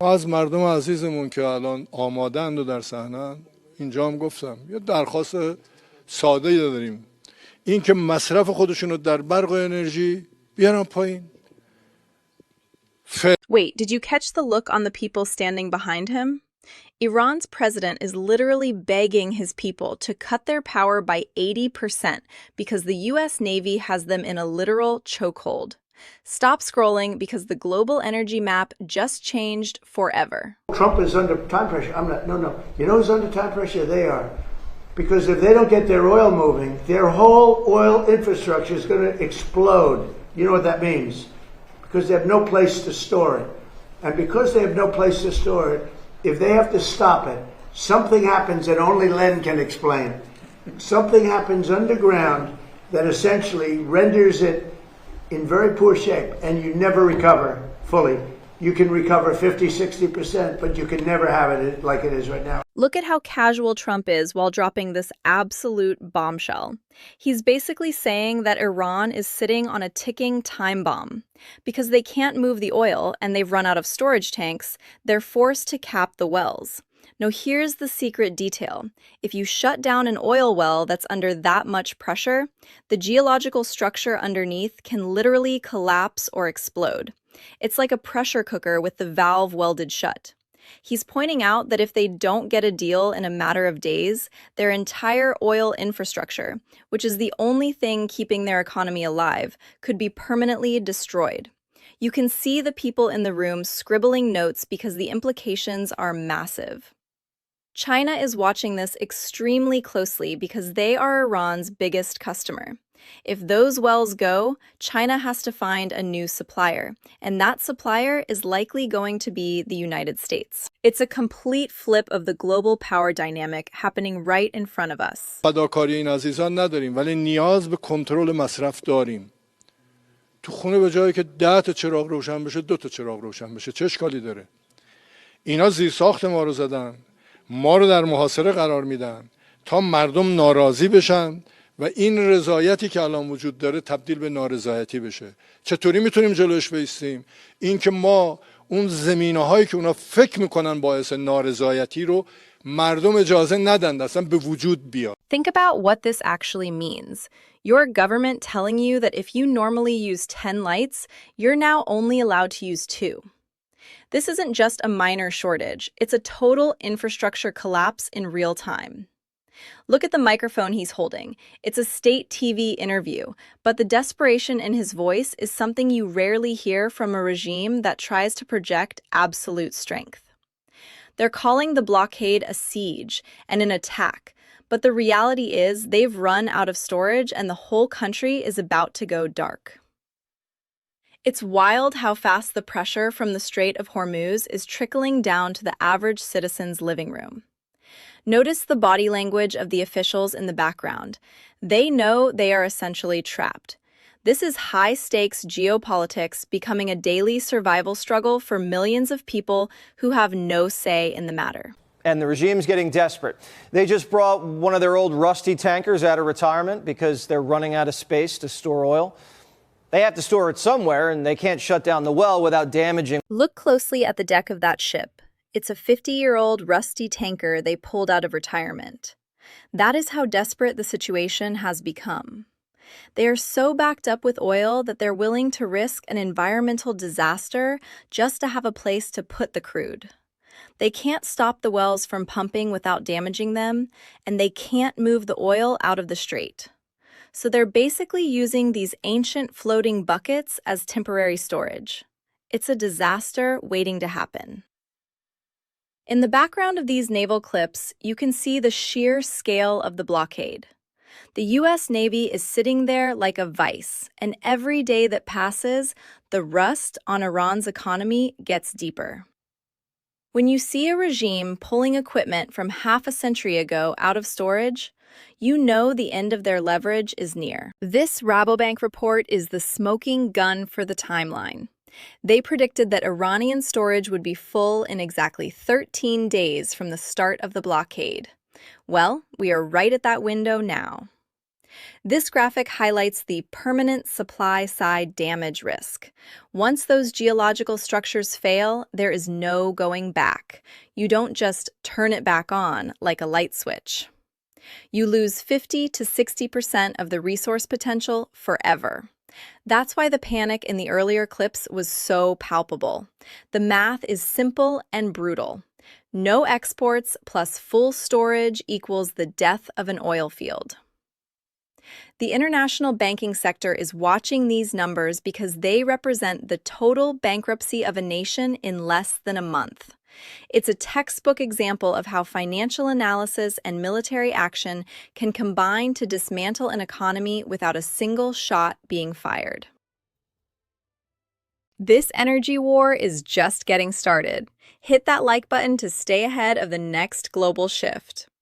از مردم عزیزمون که الان آماده‌اند و در صحنه‌اند اینجا هم گفتم یه درخواست ساده داریم این که مصرف خودشون رو در برق و انرژی بیارن پایین. Wait, did you catch the look on the people standing behind him? Iran's president is literally begging his people to cut their power by 80% because the US Navy has them in a literal chokehold. Stop scrolling because the global energy map just changed forever. Trump is under time pressure. I'm not, no, no. You know who's under time pressure? They are. Because if they don't get their oil moving, their whole oil infrastructure is going to explode. You know what that means? Because they have no place to store it. And because they have no place to store it, if they have to stop it, something happens that only Len can explain. Something happens underground that essentially renders it in very poor shape, and you never recover fully. You can recover 50, 60%, but you can never have it like it is right now. Look at how casual Trump is while dropping this absolute bombshell. He's basically saying that Iran is sitting on a ticking time bomb. Because they can't move the oil and they've run out of storage tanks, they're forced to cap the wells. Now here's the secret detail. If you shut down an oil well that's under that much pressure, the geological structure underneath can literally collapse or explode. It's like a pressure cooker with the valve welded shut. He's pointing out that if they don't get a deal in a matter of days, their entire oil infrastructure, which is the only thing keeping their economy alive, could be permanently destroyed. You can see the people in the room scribbling notes because the implications are massive. China is watching this extremely closely because they are Iran's biggest customer. If those wells go, China has to find a new supplier, and that supplier is likely going to be the United States. It's a complete flip of the global power dynamic happening right in front of us. فداکاری این عزیزان نداریم ولی نیاز به کنترل مصرف داریم. تو خونه به جایی که 10 تا چراغ روشن بشه 2 تا چراغ روشن بشه چه اشکالی داره؟ اینا زیرساخت ما رو زدن، ما رو در محاصره قرار میدن تا مردم ناراضی بشن و این رضایتی که الان وجود داره تبدیل به نارضایتی بشه. چطوری میتونیم جلوش بایستیم؟ این که ما اون زمینه‌هایی که اونا فکر میکنن باعث نارضایتی رو مردم اجازه ندن اصلا به وجود بیاد. Think about what this actually means. Your government telling you that if you normally use 10 lights, you're now only allowed to use 2. This isn't just a minor shortage, it's a total infrastructure collapse in real time. Look at the microphone he's holding. It's a state TV interview, but the desperation in his voice is something you rarely hear from a regime that tries to project absolute strength. They're calling the blockade a siege and an attack, but the reality is they've run out of storage and the whole country is about to go dark. It's wild how fast the pressure from the Strait of Hormuz is trickling down to the average citizen's living room. Notice the body language of the officials in the background. They know they are essentially trapped. This is high-stakes geopolitics becoming a daily survival struggle for millions of people who have no say in the matter. And the regime's getting desperate. They just brought one of their old rusty tankers out of retirement because they're running out of space to store oil. They have to store it somewhere, and they can't shut down the well without damaging. Look closely at the deck of that ship. It's a 50-year-old rusty tanker they pulled out of retirement. That is how desperate the situation has become. They are so backed up with oil that they're willing to risk an environmental disaster just to have a place to put the crude. They can't stop the wells from pumping without damaging them, and they can't move the oil out of the strait. So they're basically using these ancient floating buckets as temporary storage. It's a disaster waiting to happen. In the background of these naval clips, you can see the sheer scale of the blockade. The U.S. Navy is sitting there like a vice, and every day that passes, the rust on Iran's economy gets deeper. When you see a regime pulling equipment from half a century ago out of storage, you know the end of their leverage is near. This Rabobank report is the smoking gun for the timeline. They predicted that Iranian storage would be full in exactly 13 days from the start of the blockade. Well, we are right at that window now. This graphic highlights the permanent supply-side damage risk. Once those geological structures fail, there is no going back. You don't just turn it back on like a light switch. You lose 50 to 60% of the resource potential forever. That's why the panic in the earlier clips was so palpable. The math is simple and brutal. No exports plus full storage equals the death of an oil field. The international banking sector is watching these numbers because they represent the total bankruptcy of a nation in less than a month. It's a textbook example of how financial analysis and military action can combine to dismantle an economy without a single shot being fired. This energy war is just getting started. Hit that like button to stay ahead of the next global shift.